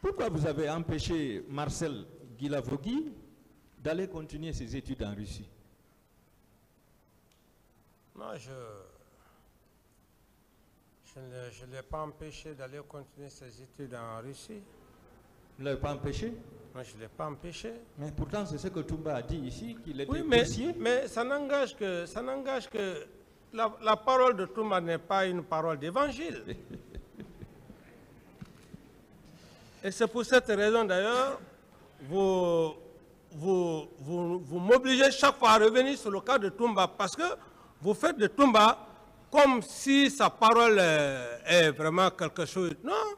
Pourquoi vous avez empêché Marcel Guilavogui d'aller continuer ses études en Russie? Non, je ne l'ai pas empêché d'aller continuer ses études en Russie. Vous ne l'avez pas empêché? Non, je ne l'ai pas empêché. Mais pourtant, c'est ce que Toumba a dit ici, qu'il était Oui, boursier. mais ça n'engage que la parole de Toumba n'est pas une parole d'évangile. Et c'est pour cette raison d'ailleurs, vous m'obligez chaque fois à revenir sur le cas de Toumba parce que vous faites de Toumba comme si sa parole est vraiment quelque chose. Non,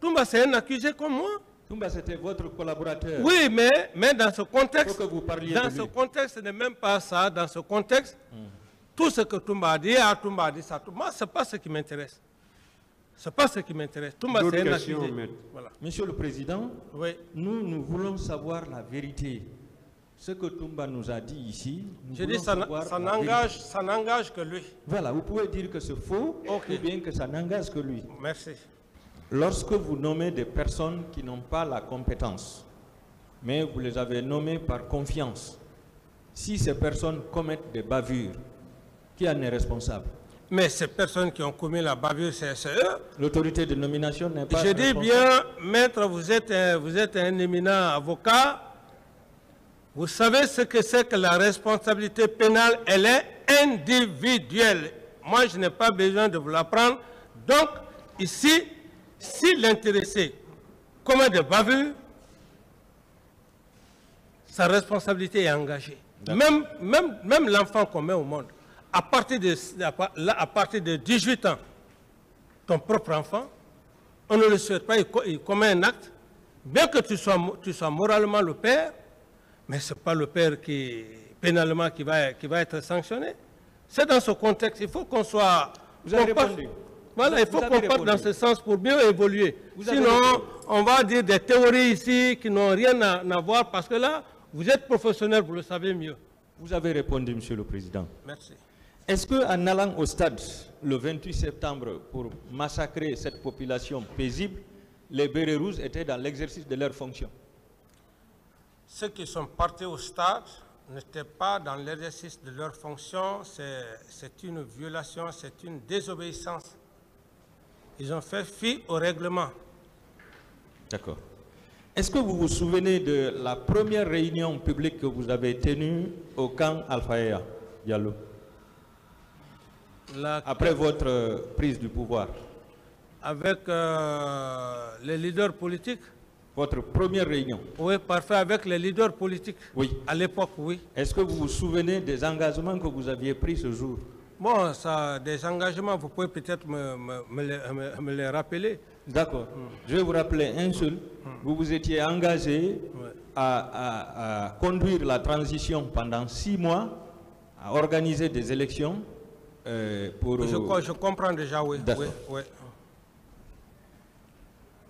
Toumba c'est un accusé comme moi. Toumba, c'était votre collaborateur. Oui, mais dans ce contexte, Faut que vous parliez dans de ce lui. contexte, ce n'est même pas ça. Dans ce contexte, tout ce que Toumba a dit, Toumba a dit ça. Moi, ce n'est pas ce qui m'intéresse. Ce n'est pas ce qui m'intéresse. Toumba, c'est un accusé. Voilà. Monsieur le Président, Oui. nous voulons savoir la vérité. Ce que Toumba nous a dit ici, nous Je dis voulons savoir ça la vérité. n'engage que lui. Voilà, vous pouvez dire que c'est faux, Ok. ou bien que ça n'engage que lui. Merci. Lorsque vous nommez des personnes qui n'ont pas la compétence, mais vous les avez nommées par confiance, si ces personnes commettent des bavures, qui en est responsable? Mais ces personnes qui ont commis la bavure, c'est eux. L'autorité de nomination n'est pas Je dis responsable. bien, maître, vous êtes un éminent avocat. Vous savez ce que c'est que la responsabilité pénale, elle est individuelle. Moi, je n'ai pas besoin de vous l'apprendre. Donc, ici, si l'intéressé commet des bavures, sa responsabilité est engagée. Même l'enfant qu'on met au monde, à partir de 18 ans, ton propre enfant, on ne le souhaite pas, il commet un acte, bien que tu sois moralement le père, mais ce n'est pas le père pénalement qui va être sanctionné. C'est dans ce contexte, il faut qu'on soit... Vous avez répondu. Voilà, il faut qu'on parte dans ce sens pour mieux évoluer. Sinon, on va dire des théories ici qui n'ont rien à voir, parce que là, vous êtes professionnel, vous le savez mieux. Vous avez répondu, Monsieur le Président. Merci. Est-ce qu'en allant au stade le 28 septembre pour massacrer cette population paisible, les bérets rouges étaient dans l'exercice de leurs fonctions? Ceux qui sont partis au stade n'étaient pas dans l'exercice de leurs fonctions, c'est une violation, c'est une désobéissance. Ils ont fait fi au règlement. D'accord. Est-ce que vous vous souvenez de la première réunion publique que vous avez tenue au camp Alphaïa, Diallo, après votre prise du pouvoir? Avec les leaders politiques? Votre première réunion? Oui, parfait, avec les leaders politiques. Oui. À l'époque, oui. Est-ce que vous vous souvenez des engagements que vous aviez pris ce jour? Bon, ça, des engagements, vous pouvez peut-être me les rappeler. D'accord. Je vais vous rappeler un seul. Vous vous étiez engagé à conduire la transition pendant 6 mois, à organiser des élections pour... Je comprends déjà, oui. D'accord. Oui.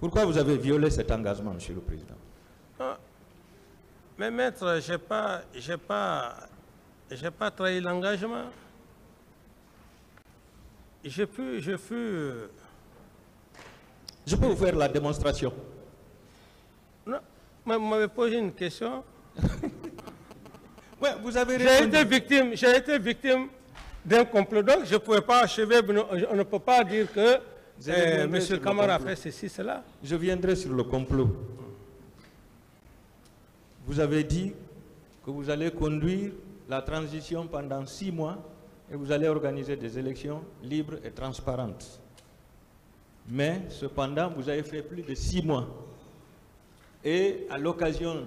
Pourquoi vous avez violé cet engagement, Monsieur le Président? Ah, mais maître, j'ai pas trahi l'engagement. Je peux vous faire la démonstration. Non, vous m'avez posé une question. Ouais, vous avez répondu. J'ai été victime d'un complot, donc je ne pouvais pas achever, on ne peut pas dire que M. Camara a fait ceci, cela. Je viendrai sur le complot. Vous avez dit que vous allez conduire la transition pendant 6 mois et vous allez organiser des élections libres et transparentes. Mais cependant, vous avez fait plus de 6 mois. Et à l'occasion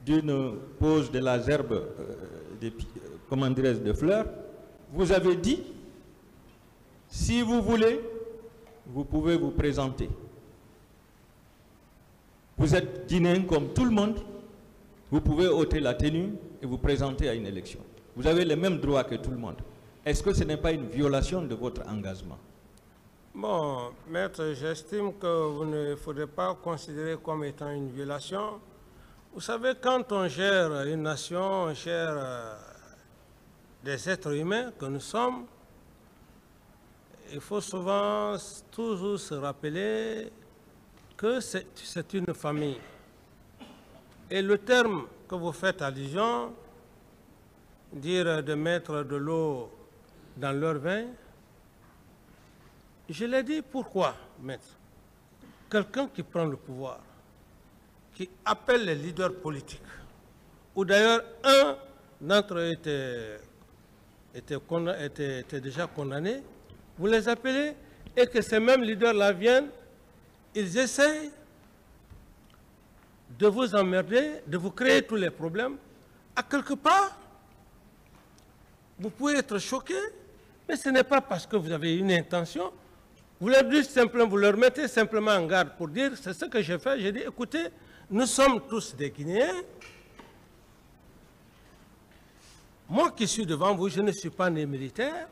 d'une pause de la gerbe, de fleurs, vous avez dit, si vous voulez, vous pouvez vous présenter. Vous êtes guinéen comme tout le monde, vous pouvez ôter la tenue et vous présenter à une élection. Vous avez les mêmes droits que tout le monde. Est-ce que ce n'est pas une violation de votre engagement? Bon, maître, j'estime que vous ne faudrait pas considérer comme étant une violation. Vous savez, quand on gère une nation, on gère des êtres humains que nous sommes. Il faut souvent toujours se rappeler que c'est une famille. Et le terme que vous faites allusion, dire de mettre de l'eau dans leur vin, je l'ai dit, pourquoi, maître? Quelqu'un qui prend le pouvoir, qui appelle les leaders politiques, ou d'ailleurs un d'entre eux était déjà condamné, vous les appelez et que ces mêmes leaders-là viennent, ils essayent de vous emmerder, de vous créer tous les problèmes. À quelque part, vous pouvez être choqué, mais ce n'est pas parce que vous avez une intention. Vous leur dites simplement, vous leur mettez simplement en garde pour dire, c'est ce que j'ai fait. J'ai dit, écoutez, nous sommes tous des Guinéens. Moi qui suis devant vous, je ne suis pas né militaire.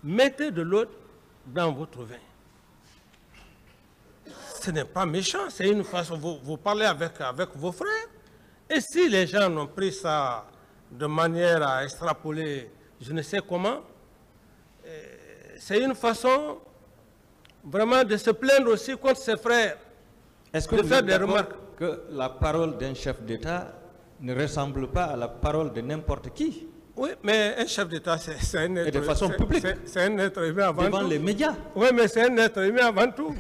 Mettez de l'eau dans votre vin. Ce n'est pas méchant, c'est une façon, vous parlez avec vos frères. Et si les gens ont pris ça de manière à extrapoler, je ne sais comment, c'est une façon vraiment de se plaindre aussi contre ses frères. Est-ce que vous êtes d'accord que la parole d'un chef d'État ne ressemble pas à la parole de n'importe qui? Oui, mais un chef d'État, c'est un être... Et de façon publique. C'est un être humain avant tout. Devant les médias. Oui, mais c'est un être humain avant tout.